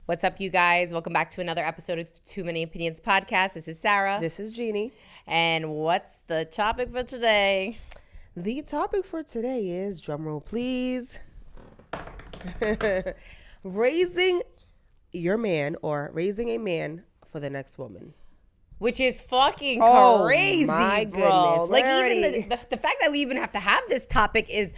What's up, you guys? Welcome back to another episode of Too Many Opinions podcast. This is Sarah. This is Jeannie. And what's the topic for today? The topic for today is, drumroll please, raising your man or raising a man for the next woman. Which is fucking crazy, my bro. goodness. Like, even the fact that we even have to have this topic is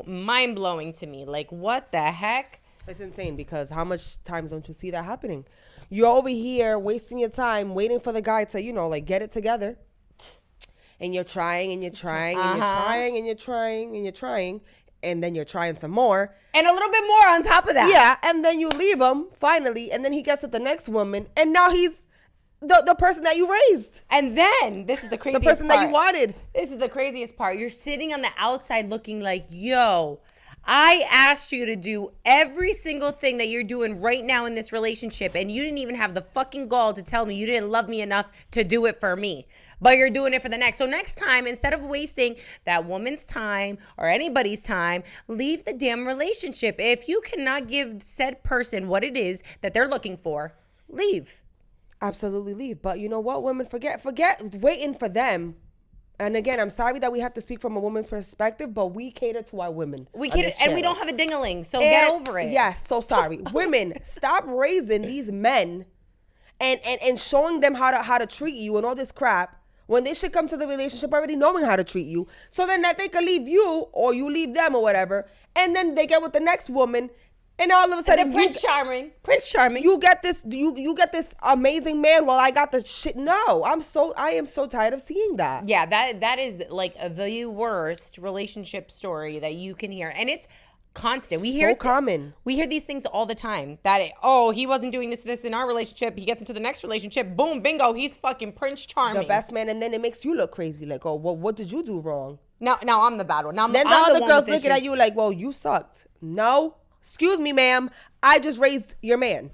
mind-blowing to me. Like, what the heck? It's insane because how much times don't you see that happening? You're over here wasting your time waiting for the guy to, get it together. And you're trying and you're trying and you're trying and you're trying and you're trying. And then you're trying some more. And a little bit more on top of that. Yeah, and then you leave him, finally, and then he gets with the next woman. And now he's the person that you raised. And then, this is the craziest part. The person that you wanted. This is the craziest part. You're sitting on the outside looking like, yo, I asked you to do every single thing that you're doing right now in this relationship, and you didn't even have the fucking gall to tell me you didn't love me enough to do it for me. But you're doing it for the next. So next time, instead of wasting that woman's time or anybody's time, leave the damn relationship. If you cannot give said person what it is that they're looking for, leave. Absolutely leave. But you know what, women, forget waiting for them. And again, I'm sorry that we have to speak from a woman's perspective, but we cater to our women. We cater, and we don't have a ding-a-ling, so get over it. Yes, so sorry. Women, stop raising these men and showing them how to treat you and all this crap when they should come to the relationship already knowing how to treat you, so then that they can leave you or you leave them or whatever, and then they get with the next woman. And all of a sudden, Prince Charming. You get this. You get this amazing man. While I got the shit. No, I am so tired of seeing that. Yeah, that is like the worst relationship story that you can hear, and it's constant. We hear common. We hear these things all the time. That he wasn't doing this in our relationship. He gets into the next relationship. Boom, bingo. He's fucking Prince Charming, the best man, and then it makes you look crazy. Like, oh, well, what did you do wrong? Now I'm the bad one. Now then the other girls looking at you like, well, you sucked. No. Excuse me, ma'am. I just raised your man.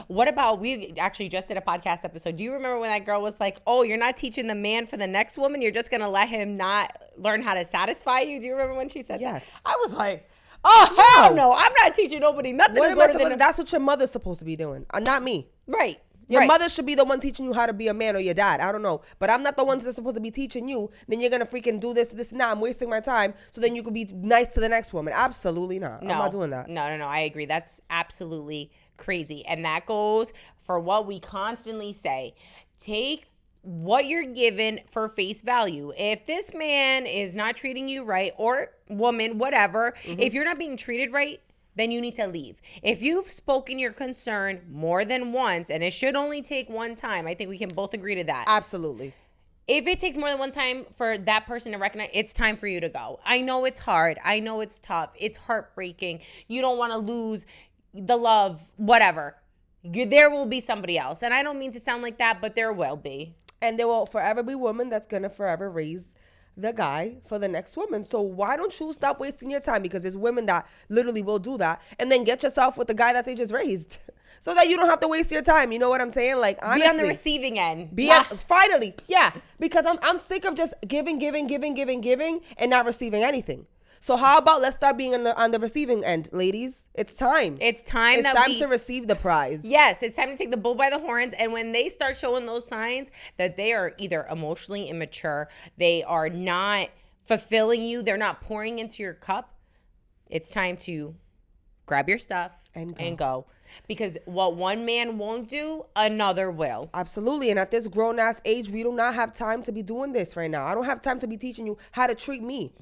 What about, we actually just did a podcast episode. Do you remember when that girl was like, oh, you're not teaching the man for the next woman? You're just going to let him not learn how to satisfy you? Do you remember when she said yes. that? I was like, oh, hell no. I'm not teaching nobody nothing. That's what your mother's supposed to be doing. Not me. Right. Your mother should be the one teaching you how to be a man, or your dad. I don't know. But I'm not the one that's supposed to be teaching you. Then you're going to freaking do this, and that. I'm wasting my time so then you could be nice to the next woman. Absolutely not. No, I'm not doing that. No. I agree. That's absolutely crazy. And that goes for what we constantly say. Take what you're given for face value. If this man is not treating you right, or woman, whatever, if you're not being treated right, then you need to leave. If you've spoken your concern more than once, and it should only take one time, I think we can both agree to that. Absolutely. If it takes more than one time for that person to recognize, it's time for you to go. I know it's hard. I know it's tough. It's heartbreaking. You don't want to lose the love, whatever. There will be somebody else. And I don't mean to sound like that, but there will be. And there will forever be women that's going to forever raise the guy for the next woman. So why don't you stop wasting your time? Because there's women that literally will do that, and then get yourself with the guy that they just raised, so that you don't have to waste your time. You know what I'm saying? Like, honestly, be on the receiving end. Finally, yeah. Because I'm sick of just giving, and not receiving anything. So how about let's start being on the receiving end, ladies? It's time. It's time to receive the prize. Yes, it's time to take the bull by the horns. And when they start showing those signs that they are either emotionally immature, they are not fulfilling you, they're not pouring into your cup, it's time to grab your stuff and go. Because what one man won't do, another will. Absolutely. And at this grown-ass age, we do not have time to be doing this right now. I don't have time to be teaching you how to treat me.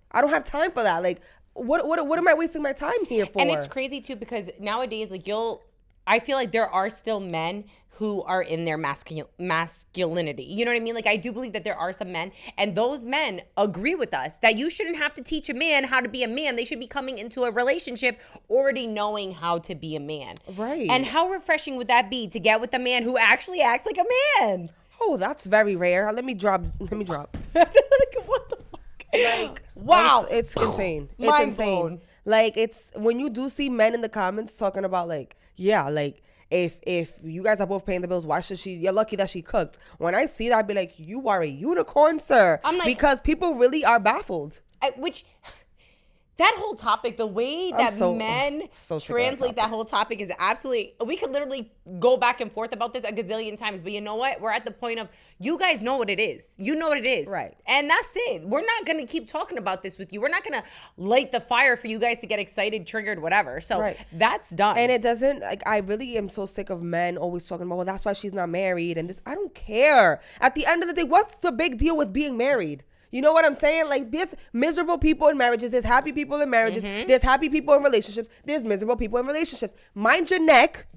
I don't have time for that. Like, what am I wasting my time here for? And it's crazy too, because nowadays, like, I feel like there are still men who are in their masculinity. You know what I mean? Like, I do believe that there are some men, and those men agree with us that you shouldn't have to teach a man how to be a man. They should be coming into a relationship already knowing how to be a man. Right. And how refreshing would that be to get with a man who actually acts like a man? Oh, that's very rare. Let me drop. Like, what the fuck? Like, wow. It's insane. It's Mind insane. blown. Like, it's when you do see men in the comments talking about, like, yeah, like, if you guys are both paying the bills, why should she? You're lucky that she cooked. When I see that, I'd be like, you are a unicorn, sir. I'm like, because people really are baffled. Which That whole topic, the way that men so sick of that translate that whole topic is absolutely, we could literally go back and forth about this a gazillion times. But you know what? We're at the point of, you guys know what it is. You know what it is. Right. And that's it. We're not going to keep talking about this with you. We're not going to light the fire for you guys to get excited, triggered, whatever. So that's done. And it doesn't, like, I really am so sick of men always talking about, well, that's why she's not married. And this, I don't care. At the end of the day, what's the big deal with being married? You know what I'm saying? Like, there's miserable people in marriages. There's happy people in marriages. There's happy people in relationships. There's miserable people in relationships. Mind your neck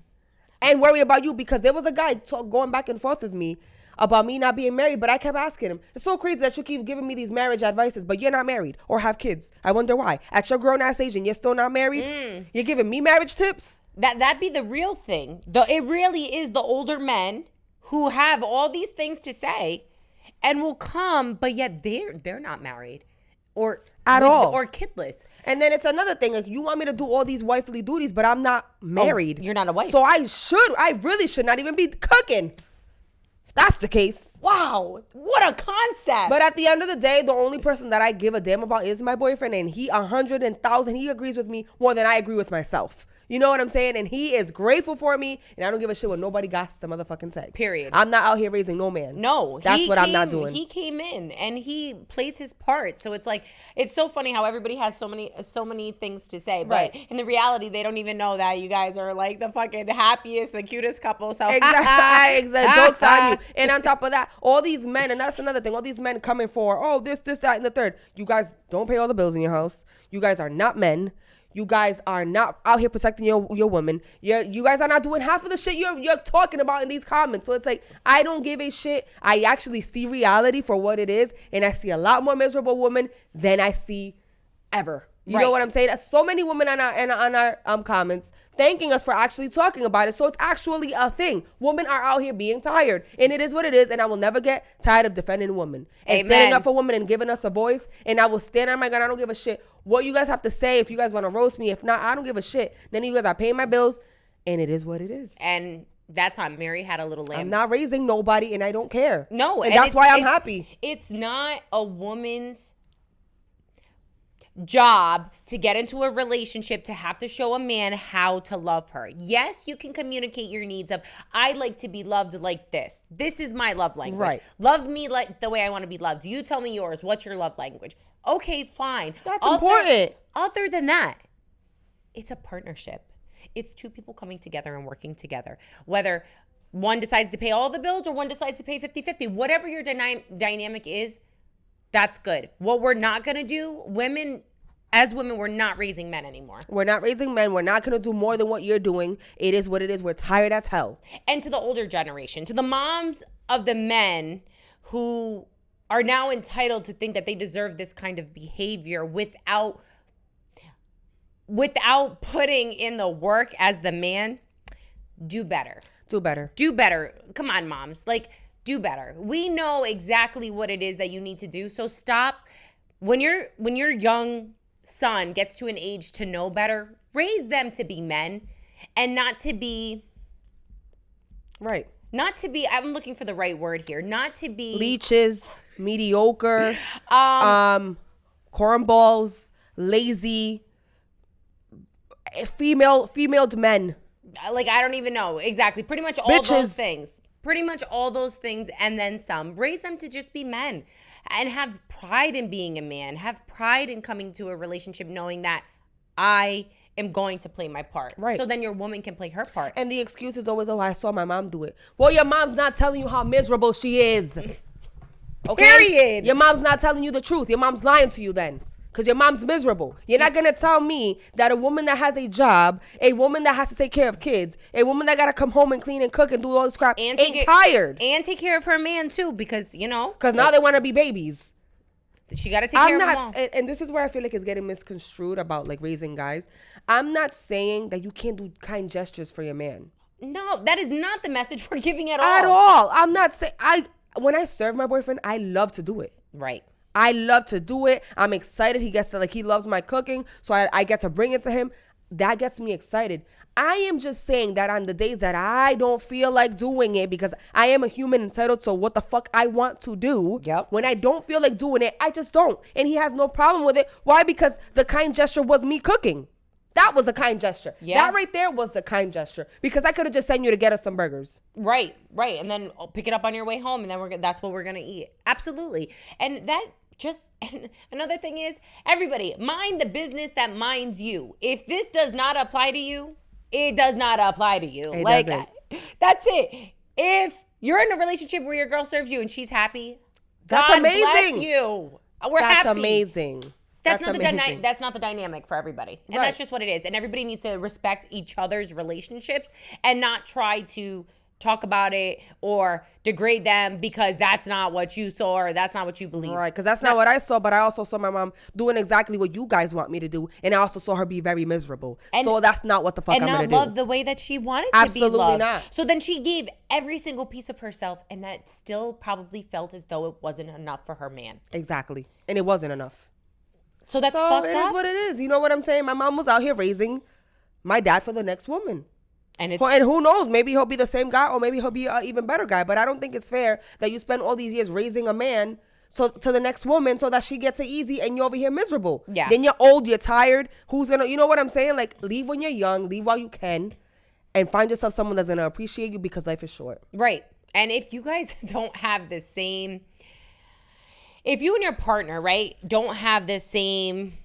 and worry about you, because there was a guy going back and forth with me about me not being married, but I kept asking him, it's so crazy that you keep giving me these marriage advices, but you're not married or have kids. I wonder why. At your grown-ass age and you're still not married? You're giving me marriage tips? That'd be the real thing. It really is the older men who have all these things to say and will come, but yet they're not married or at all, or kidless. And then it's another thing, like, you want me to do all these wifely duties, but I'm not married. You're not a wife. So I really should not even be cooking. If that's the case. Wow, what a concept. But at the end of the day, the only person that I give a damn about is my boyfriend, and he 100,000, he agrees with me more than I agree with myself. You know what I'm saying? And he is grateful for me, and I don't give a shit what nobody got to motherfucking say. Period. I'm not out here raising no man. No. That's what I'm not doing. He came in, and he plays his part. So it's like, it's so funny how everybody has so many things to say. But in the reality, they don't even know that you guys are like the fucking happiest, the cutest couple. So exactly. Joke's on you. And on top of that, all these men, and that's another thing, all these men coming for, oh, this, that, and the third. You guys don't pay all the bills in your house. You guys are not men. You guys are not out here protecting your woman. You guys are not doing half of the shit you're talking about in these comments. So it's like, I don't give a shit. I actually see reality for what it is, and I see a lot more miserable women than I see ever. You know what I'm saying? So many women on our comments thanking us for actually talking about it. So it's actually a thing. Women are out here being tired, and it is what it is. And I will never get tired of defending women and standing up for women and giving us a voice. And I will stand on my gun. I don't give a shit what you guys have to say. If you guys want to roast me, if not, I don't give a shit. None of you guys are paying my bills, and it is what it is. And that time, Mary had a little lamb. I'm not raising nobody, and I don't care. No, and that's why I'm happy. It's not a woman's job to get into a relationship to have to show a man how to love her. Yes, you can communicate your needs of, I like to be loved like this. This is my love language. Right. Love me like the way I want to be loved. You tell me yours. What's your love language? Okay, fine. That's important. Other than that, it's a partnership. It's two people coming together and working together. Whether one decides to pay all the bills or one decides to pay 50-50, whatever your dynamic is, that's good. What we're not going to do, as women, we're not raising men anymore. We're not raising men. We're not going to do more than what you're doing. It is what it is. We're tired as hell. And to the older generation, to the moms of the men who are now entitled to think that they deserve this kind of behavior without putting in the work as the man, do better. Do better. Do better. Come on, moms. Like, do better. We know exactly what it is that you need to do. So stop. When your young son gets to an age to know better, raise them to be men and not to be right. Not to be, I'm looking for the right word here. Not to be leeches, mediocre, cornballs, lazy, female men. Like, I don't even know exactly. Pretty much all those things. Pretty much all those things and then some. Raise them to just be men and have pride in being a man. Have pride in coming to a relationship knowing that I am going to play my part. Right. So then your woman can play her part. And the excuse is always, oh, I saw my mom do it. Well, your mom's not telling you how miserable she is. Okay? Period. Your mom's not telling you the truth. Your mom's lying to you then. Because your mom's miserable. You're not going to tell me that a woman that has a job, a woman that has to take care of kids, a woman that got to come home and clean and cook and do all this crap ain't tired. And take care of her man too, because, you know. Because now they want to be babies. She got to take care of them all. And this is where I feel like it's getting misconstrued about like raising guys. I'm not saying that you can't do kind gestures for your man. No, that is not the message we're giving at all. At all. I'm not saying, when I serve my boyfriend, I love to do it. Right. I love to do it. I'm excited. He loves my cooking, so I get to bring it to him. that gets me excited. I am just saying that on the days that I don't feel like doing it, because I am a human entitled to what the fuck I want to do. Yep. When I don't feel like doing it, I just don't. And he has no problem with it. Why? Because the kind gesture was me cooking. That was a kind gesture. Yeah. That right there was a kind gesture. Because I could have just sent you to get us some burgers. Right. And then pick it up on your way home, and then that's what we're gonna eat. Absolutely. And that just, and another thing is, everybody, mind the business that minds you. If this does not apply to you, it does not apply to you. It like, doesn't. That's it. If you're in a relationship where your girl serves you and she's happy, That's God amazing. bless you. We're That's happy. amazing. That's not amazing. that's not the dynamic for everybody. And Right. that's just what it is. And everybody needs to respect each other's relationships and not try to talk about it or degrade them because that's not what you saw or that's not what you believe. Right, because that's not what I saw, but I also saw my mom doing exactly what you guys want me to do, and I also saw her be very miserable. So that's not what the fuck I'm And gonna not do. love the way that she wanted Absolutely to be loved. not. So then she gave every single piece of herself, and that still probably felt as though it wasn't enough for her man. Exactly, and it wasn't enough. So that's So fucked it up. is what it is. You know what I'm saying? My mom was out here raising my dad for the next woman. And it's And who knows? Maybe he'll be the same guy, or maybe he'll be an even better guy. But I don't think it's fair that you spend all these years raising a man to the next woman so that she gets it easy and you're over here miserable. Yeah. Then you're old, you're tired. Who's gonna? You know what I'm saying? Like, leave when you're young, leave while you can, and find yourself someone that's gonna appreciate you because life is short. right. And if you guys don't have the same, if you and your partner, right, don't have the same,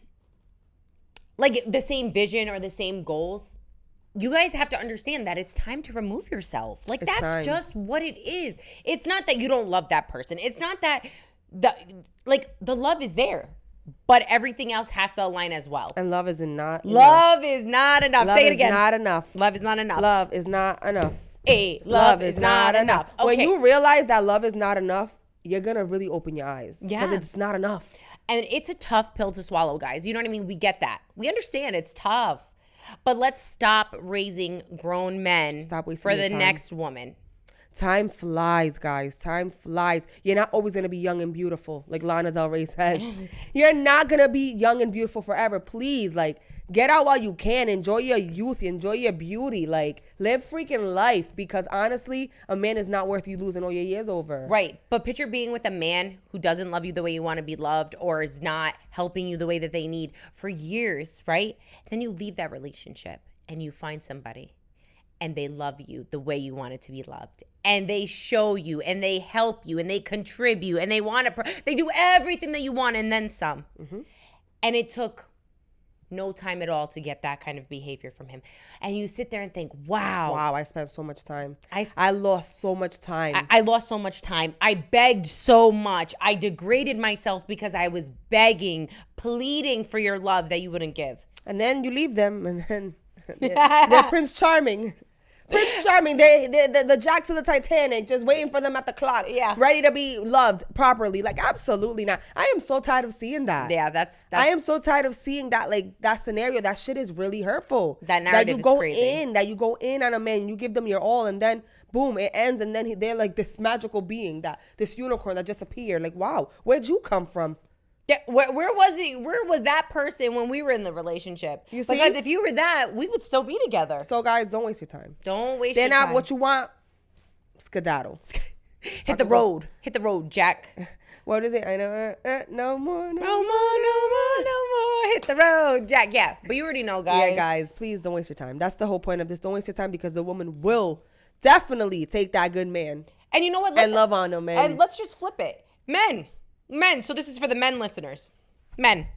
like the same vision or the same goals, you guys have to understand that it's time to remove yourself. Like, It's that's time. just what it is. It's not that you don't love that person. It's not that the love is there, but everything else has to align as well. And love is not enough. Love is not enough. Love Say it is again. not enough. Love is not enough. Love is not enough. Hey, love is not enough. Okay. When you realize that love is not enough, you're gonna really open your eyes. Yeah. Because it's not enough. And it's a tough pill to swallow, guys. You know what I mean? We get that. We understand it's tough. But let's stop raising grown men Stop wasting for your the time. next woman. Time flies, guys. Time flies. You're not always gonna be young and beautiful, like Lana Del Rey says. You're not gonna be young and beautiful forever. Please, like, get out while you can. Enjoy your youth. Enjoy your beauty. Like, live freaking life. Because honestly, a man is not worth you losing all your years over. Right. But picture being with a man who doesn't love you the way you want to be loved or is not helping you the way that they need for years, right? Then you leave that relationship and you find somebody and they love you the way you want it to be loved. And they show you and they help you and they contribute and they want to, they do everything that you want and then some. Mm-hmm. And it took no time at all to get that kind of behavior from him. And you sit there and think, wow. Wow, I spent so much time. I lost so much time. I lost so much time. I begged so much. I degraded myself because I was begging, pleading for your love that you wouldn't give. And then you leave them, and then they're Prince Charming. Prince Charming, the Jack to the Titanic, just waiting for them at the clock, ready to be loved properly. Like, absolutely not. I am so tired of seeing that. Yeah, that's I am so tired of seeing that, like, that scenario. That shit is really hurtful. That narrative you go is crazy. that you go in on a man, you give them your all, and then boom, it ends, and then they're like this magical being, this unicorn that just appeared. Like, wow, where'd you come from? Yeah, where was he? Where was that person when we were in the relationship? You see? Because if you were that, we would still be together. So, guys, don't waste your time. Don't waste They're your time. not what you want. Skedaddle. Hit the road. Hit the road, Jack. What is it? I know. No more. No more. Hit the road, Jack. Yeah, but you already know, guys. Yeah, guys, please don't waste your time. That's the whole point of this. Don't waste your time because the woman will definitely take that good man And you know what? and love on him, man. And let's just flip it. Men. So this is for the men listeners. Men.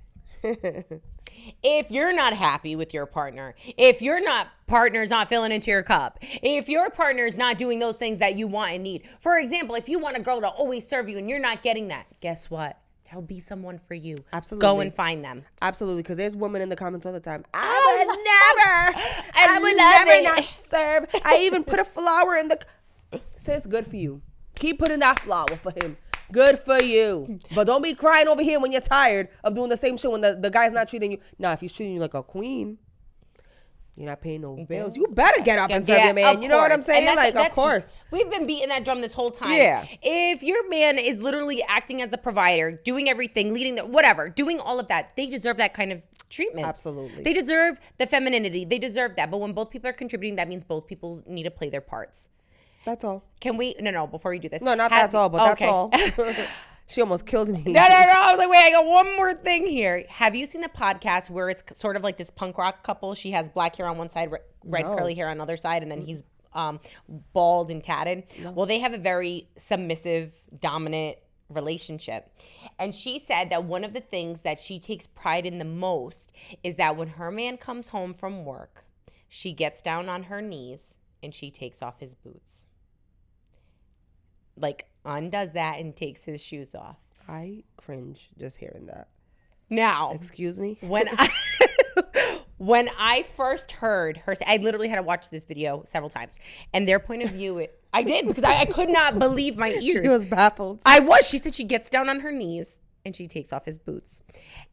If you're not happy with your partner, if your partner's not filling into your cup, if your partner's not doing those things that you want and need. For example, if you want a girl to always serve you and you're not getting that, guess what? There'll be someone for you. Absolutely. Go and find them. Absolutely, because there's women in the comments all the time. I would love never it. not serve. I even put a flower in the... Sis, good for you. Keep putting that flower for him. Good for you. But don't be crying over here when you're tired of doing the same shit when the guy's not treating you. Nah, if he's treating you like a queen, you're not paying no bills. You better get up and serve your man. You know what I'm saying? Like, of course. We've been beating that drum this whole time. Yeah. If your man is literally acting as the provider, doing everything, leading the whatever, doing all of that, they deserve that kind of treatment. Absolutely. They deserve the femininity. They deserve that. But when both people are contributing, that means both people need to play their parts. That's all. Can we? No, before we do this. No, not that's all, but that's all. She almost killed me. No. I was like, wait, I got one more thing here. Have you seen the podcast where it's sort of like this punk rock couple? She has black hair on one side, red curly hair on the other side, and then he's bald and tatted. No. Well, they have a very submissive, dominant relationship. And she said that one of the things that she takes pride in the most is that when her man comes home from work, she gets down on her knees and she takes off his boots. Like, undoes that and takes his shoes off. I cringe just hearing that. Now, excuse me. When I first heard her say, I literally had to watch this video several times, and their point of view, I did, because I could not believe my ears. She was baffled. I was. She said she gets down on her knees and she takes off his boots.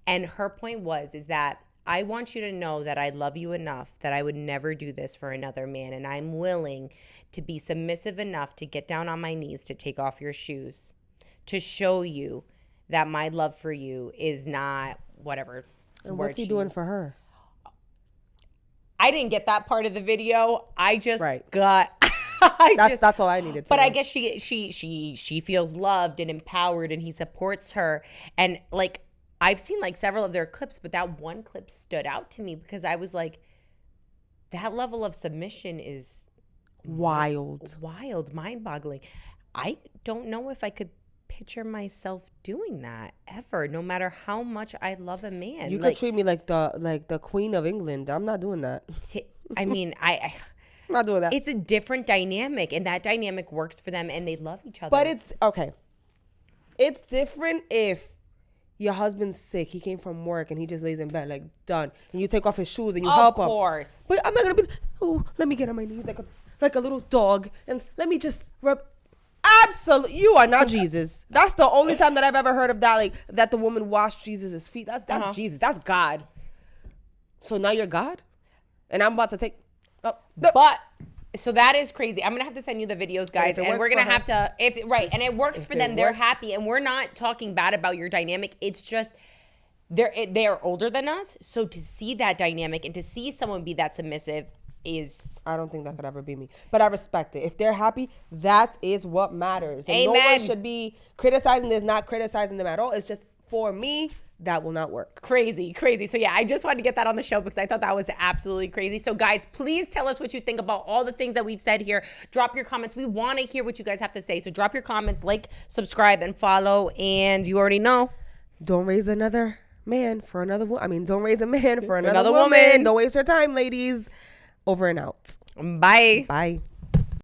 And her point is that I want you to know that I love you enough that I would never do this for another man, and I'm willing to be submissive enough to get down on my knees to take off your shoes, to show you that my love for you is not whatever. And what's he doing for her? I didn't get that part of the video. I just got. That's all I needed to But know. I guess she feels loved and empowered, and he supports her. And like, I've seen like several of their clips, but that one clip stood out to me because I was like, that level of submission is wild, mind-boggling. I don't know if I could picture myself doing that ever, no matter how much I love a man. You could treat me like the Queen of England. I'm not doing that. I mean, I'm not doing that. It's a different dynamic, and that dynamic works for them, and they love each other. But it's okay. It's different if your husband's sick. He came from work and he just lays in bed, like, done. And you take off his shoes and you help him. Of course. But I'm not gonna be. Oh, let me get on my knees like a little dog, and let me just rub. Absolutely, you are not Jesus. That's the only time that I've ever heard of that, like that the woman washed Jesus' feet. That's Jesus. That's God. So now you're God, and I'm about to take. But so that is crazy. I'm gonna have to send you the videos, guys, and we're gonna have to. And it works for them. They're happy, and we're not talking bad about your dynamic. It's just they're older than us, so to see that dynamic and to see someone be that submissive. I don't think that could ever be me, but I respect it. If they're happy, that is what matters. And Amen. No one should be criticizing this, not criticizing them at all. It's just, for me, that will not work. Crazy. So yeah, I just wanted to get that on the show because I thought that was absolutely crazy. So guys, please tell us what you think about all the things that we've said here. Drop your comments. We want to hear what you guys have to say. So drop your comments, like, subscribe, and follow. And you already know. Don't raise another man for another woman. I mean, don't raise a man for another woman. Don't waste your time, ladies. Over and out. Bye. Bye.